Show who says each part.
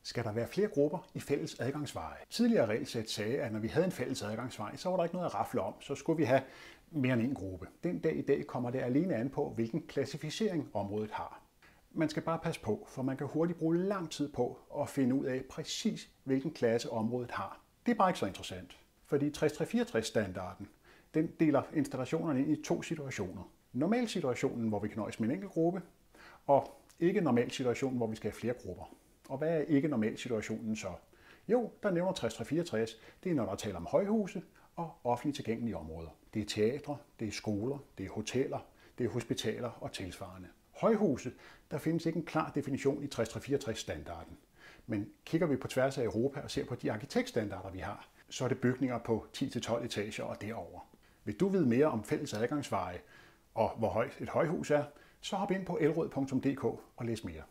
Speaker 1: Skal der være flere grupper i fælles adgangsveje? Tidligere regelsæt sagde, at når vi havde en fælles adgangsvej, så var der ikke noget at rafle om. Så skulle vi have mere end en gruppe. Den dag i dag kommer det alene an på, hvilken klassificering området har. Man skal bare passe på, for man kan hurtigt bruge lang tid på at finde ud af præcis, hvilken klasse området har. Det er bare ikke så interessant, fordi 6364-standarden den deler installationerne ind i to situationer. Normalsituationen, hvor vi kan nøjes med en enkelt gruppe, og ikke normalsituationen, hvor vi skal have flere grupper. Og hvad er ikke normalsituationen så? Jo, der nævner 6364, det er når der taler om højhuse og offentligt tilgængelige områder. Det er teatre, det er skoler, det er hoteller, det er hospitaler og tilsvarende. Højhuse, der findes ikke en klar definition i 6364-standarden. Men kigger vi på tværs af Europa og ser på de arkitektstandarder, vi har, så er det bygninger på 10-12 etager og derover. Vil du vide mere om fælles adgangsveje og hvor højt et højhus er, så hop ind på elrød.dk og læs mere.